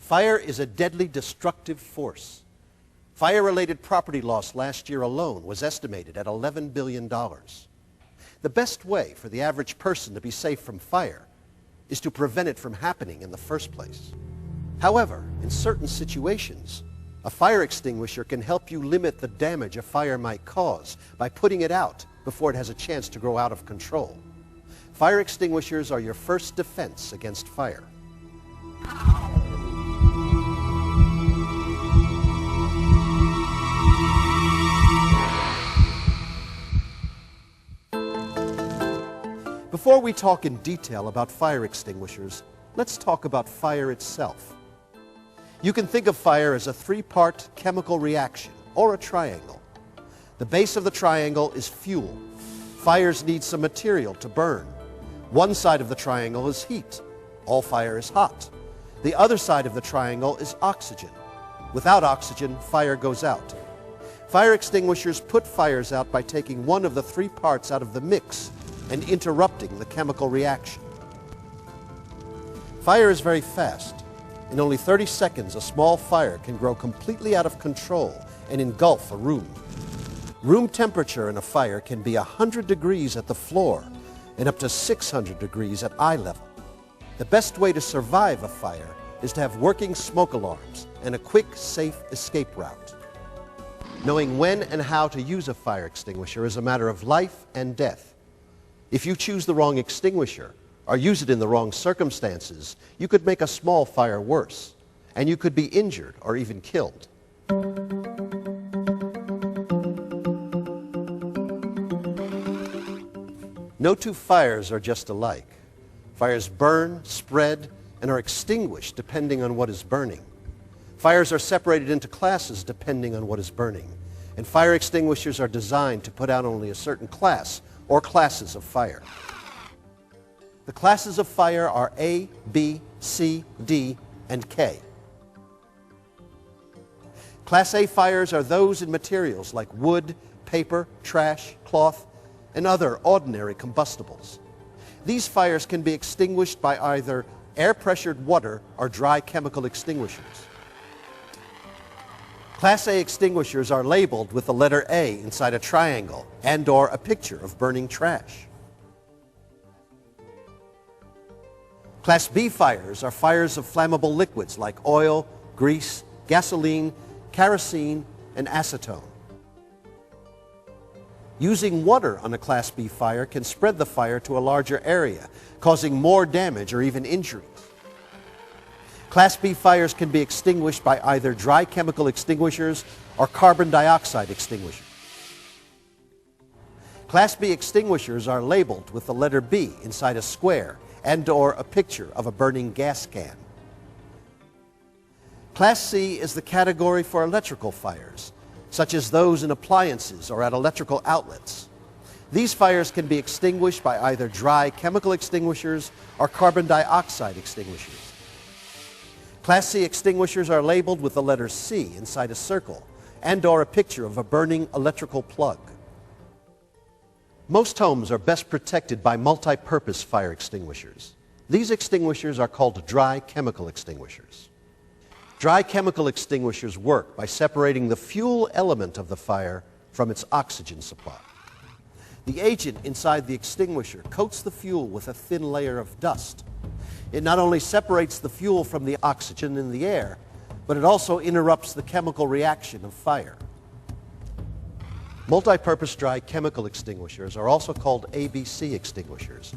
Fire is a deadly destructive force. Fire-related property loss last year alone was estimated at $11 billion. The best way for the average person to be safe from fire is to prevent it from happening in the first place. However, in certain situations, a fire extinguisher can help you limit the damage a fire might cause by putting it out before it has a chance to grow out of control. Fire extinguishers are your first defense against fire. Before we talk in detail about fire extinguishers, let's talk about fire itself. You can think of fire as a three-part chemical reaction, or a triangle. The base of the triangle is fuel. Fires need some material to burn. One side of the triangle is heat. All fire is hot. The other side of the triangle is oxygen. Without oxygen, fire goes out. Fire extinguishers put fires out by taking one of the three parts out of the mix and interrupting the chemical reaction. Fire is very fast. In only 30 seconds, a small fire can grow completely out of control and engulf a room. Room temperature in a fire can be 100 degrees at the floor and up to 600 degrees at eye level. The best way to survive a fire is to have working smoke alarms and a quick, safe escape route. Knowing when and how to use a fire extinguisher is a matter of life and death. If you choose the wrong extinguisher or use it in the wrong circumstances, you could make a small fire worse, and you could be injured or even killed. No two fires are just alike. Fires burn, spread, and are extinguished depending on what is burning. Fires are separated into classes depending on what is burning, and fire extinguishers are designed to put out only a certain class or classes of fire. The classes of fire are A, B, C, D, and K. Class A fires are those in materials like wood, paper, trash, cloth, and other ordinary combustibles. These fires can be extinguished by either air-pressured water or dry chemical extinguishers. Class A extinguishers are labeled with the letter A inside a triangle and/or a picture of burning trash. Class B fires are fires of flammable liquids like oil, grease, gasoline, kerosene, and acetone. Using water on a Class B fire can spread the fire to a larger area, causing more damage or even injuries. Class B fires can be extinguished by either dry chemical extinguishers or carbon dioxide extinguishers. Class B extinguishers are labeled with the letter B inside a square and/or a picture of a burning gas can. Class C is the category for electrical fires, such as those in appliances or at electrical outlets. These fires can be extinguished by either dry chemical extinguishers or carbon dioxide extinguishers. Class C extinguishers are labeled with the letter C inside a circle and/or a picture of a burning electrical plug. Most homes are best protected by multi-purpose fire extinguishers. These extinguishers are called dry chemical extinguishers. Dry chemical extinguishers work by separating the fuel element of the fire from its oxygen supply. The agent inside the extinguisher coats the fuel with a thin layer of dust. It not only separates the fuel from the oxygen in the air, but it also interrupts the chemical reaction of fire. Multi-purpose dry chemical extinguishers are also called ABC extinguishers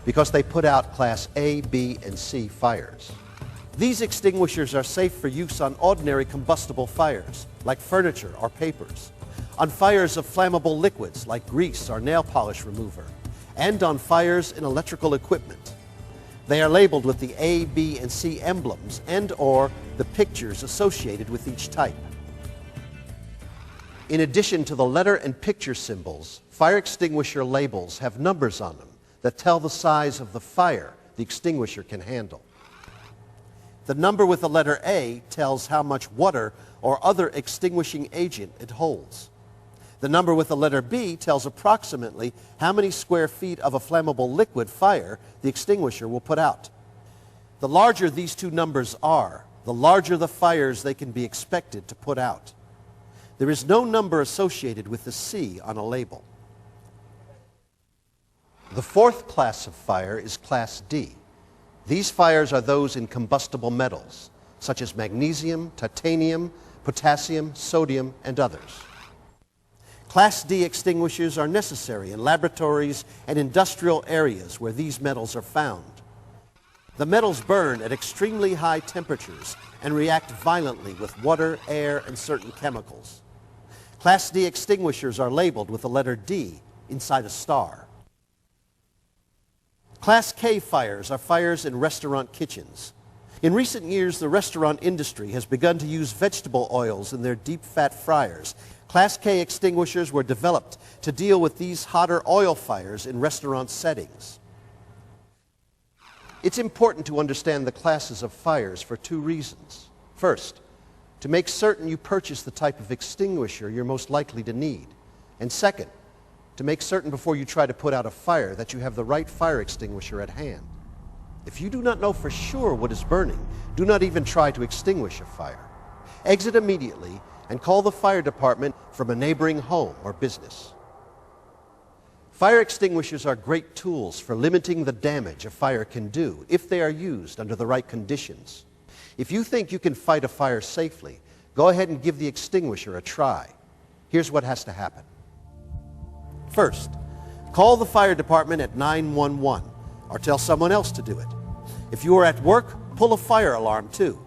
because they put out Class A, B, and C fires. These extinguishers are safe for use on ordinary combustible fires, like furniture or papers, on fires of flammable liquids like grease or nail polish remover, and on fires in electrical equipment. They are labeled with the A, B, and C emblems and/or the pictures associated with each type. In addition to the letter and picture symbols, fire extinguisher labels have numbers on them that tell the size of the fire the extinguisher can handle. The number with the letter A tells how much water or other extinguishing agent it holds. The number with the letter B tells approximately how many square feet of a flammable liquid fire the extinguisher will put out. The larger these two numbers are, the larger the fires they can be expected to put out. There is no number associated with the C on a label. The fourth class of fire is Class D. These fires are those in combustible metals, such as magnesium, titanium, potassium, sodium, and others. Class D extinguishers are necessary in laboratories and industrial areas where these metals are found. The metals burn at extremely high temperatures and react violently with water, air, and certain chemicals. Class D extinguishers are labeled with the letter D inside a star. Class K fires are fires in restaurant kitchens. In recent years, the restaurant industry has begun to use vegetable oils in their deep fat fryers. Class K extinguishers were developed to deal with these hotter oil fires in restaurant settings. It's important to understand the classes of fires for two reasons. First, to make certain you purchase the type of extinguisher you're most likely to need. And second, to make certain before you try to put out a fire that you have the right fire extinguisher at hand. If you do not know for sure what is burning, do not even try to extinguish a fire. Exit immediately and call the fire department from a neighboring home or business. Fire extinguishers are great tools for limiting the damage a fire can do if they are used under the right conditions. If you think you can fight a fire safely, go ahead and give the extinguisher a try. Here's what has to happen. First, call the fire department at 911 or tell someone else to do it. If you are at work, pull a fire alarm too.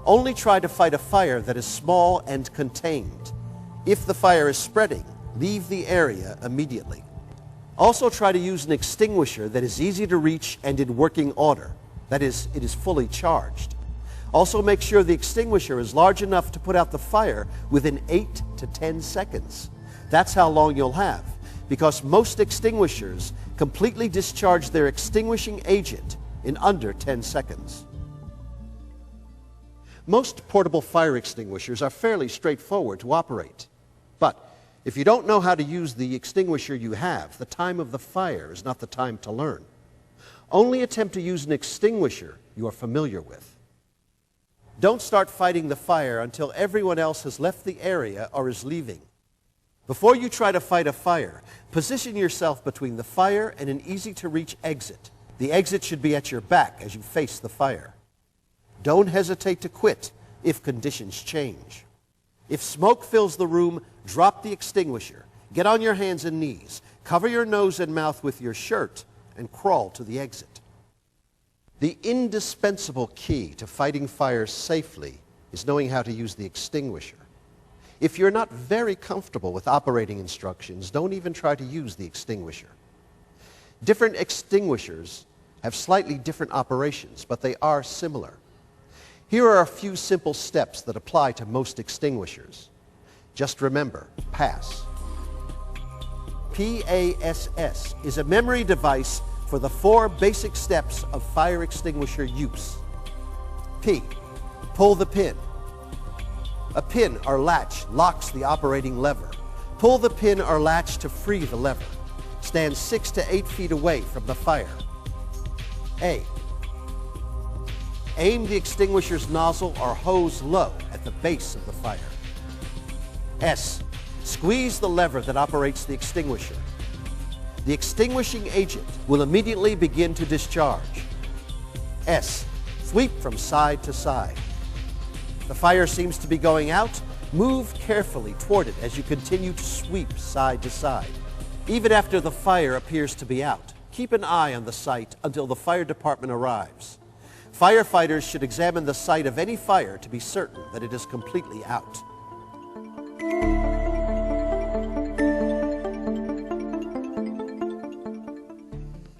Only try to fight a fire that is small and contained. If the fire is spreading, leave the area immediately. Also try to use an extinguisher that is easy to reach and in working order. That is, it is fully charged. Also make sure the extinguisher is large enough to put out the fire within 8 to 10 seconds. That's how long you'll have, because most extinguishers completely discharge their extinguishing agent in under 10 seconds. Most portable fire extinguishers are fairly straightforward to operate. But if you don't know how to use the extinguisher you have, the time of the fire is not the time to learn. Only attempt to use an extinguisher you are familiar with. Don't start fighting the fire until everyone else has left the area or is leaving. Before you try to fight a fire, position yourself between the fire and an easy-to-reach exit. The exit should be at your back as you face the fire. Don't hesitate to quit if conditions change. If smoke fills the room, drop the extinguisher. Get on your hands and knees. Cover your nose and mouth with your shirt and crawl to the exit. The indispensable key to fighting fires safely is knowing how to use the extinguisher. If you're not very comfortable with operating instructions, don't even try to use the extinguisher. Different extinguishers have slightly different operations, but they are similar. Here are a few simple steps that apply to most extinguishers. Just remember, PASS. PASS is a memory device for the 4 basic steps of fire extinguisher use. P, pull the pin. A pin or latch locks the operating lever. Pull the pin or latch to free the lever. Stand 6 to 8 feet away from the fire. A, aim the extinguisher's nozzle or hose low at the base of the fire. S, squeeze the lever that operates the extinguisher. The extinguishing agent will immediately begin to discharge. S, sweep from side to side. The fire seems to be going out. Move carefully toward it as you continue to sweep side to side. Even after the fire appears to be out, keep an eye on the site until the fire department arrives. Firefighters should examine the site of any fire to be certain that it is completely out.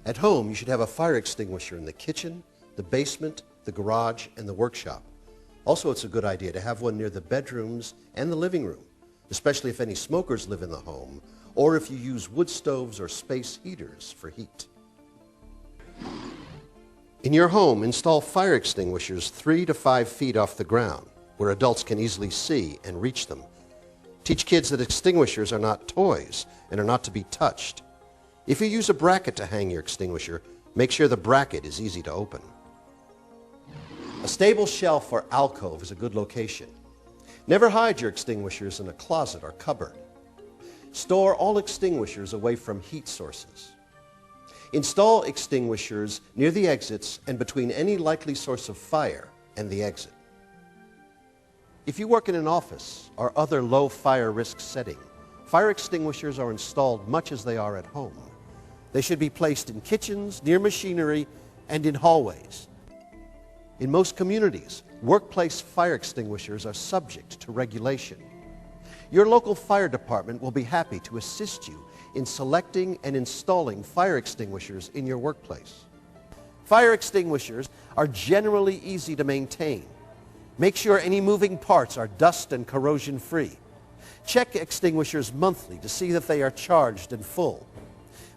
At home, you should have a fire extinguisher in the kitchen, the basement, the garage, and the workshop. Also, it's a good idea to have one near the bedrooms and the living room, especially if any smokers live in the home, or if you use wood stoves or space heaters for heat. In your home, install fire extinguishers 3 to 5 feet off the ground, where adults can easily see and reach them. Teach kids that extinguishers are not toys and are not to be touched. If you use a bracket to hang your extinguisher, make sure the bracket is easy to open. A stable shelf or alcove is a good location. Never hide your extinguishers in a closet or cupboard. Store all extinguishers away from heat sources. Install extinguishers near the exits and between any likely source of fire and the exit. If you work in an office or other low fire risk setting, fire extinguishers are installed much as they are at home. They should be placed in kitchens, near machinery, and in hallways. In most communities, workplace fire extinguishers are subject to regulation. Your local fire department will be happy to assist you in selecting and installing fire extinguishers in your workplace. Fire extinguishers are generally easy to maintain. Make sure any moving parts are dust and corrosion free. Check extinguishers monthly to see that they are charged and full.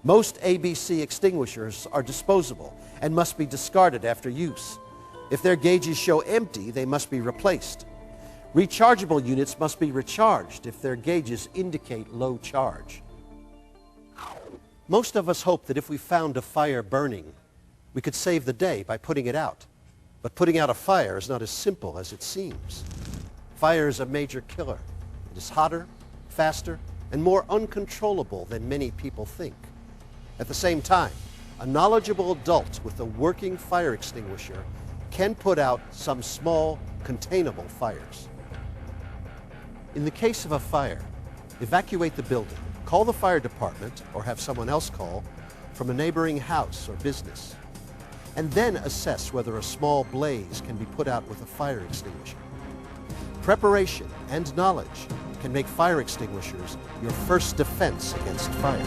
Most ABC extinguishers are disposable and must be discarded after use. If their gauges show empty, they must be replaced. Rechargeable units must be recharged if their gauges indicate low charge. Most of us hope that if we found a fire burning, we could save the day by putting it out. But putting out a fire is not as simple as it seems. Fire is a major killer. It is hotter, faster, and more uncontrollable than many people think. At the same time, a knowledgeable adult with a working fire extinguisher can put out some small, containable fires. In the case of a fire, evacuate the building. Call the fire department, or have someone else call, from a neighboring house or business. And then assess whether a small blaze can be put out with a fire extinguisher. Preparation and knowledge can make fire extinguishers your first defense against fire.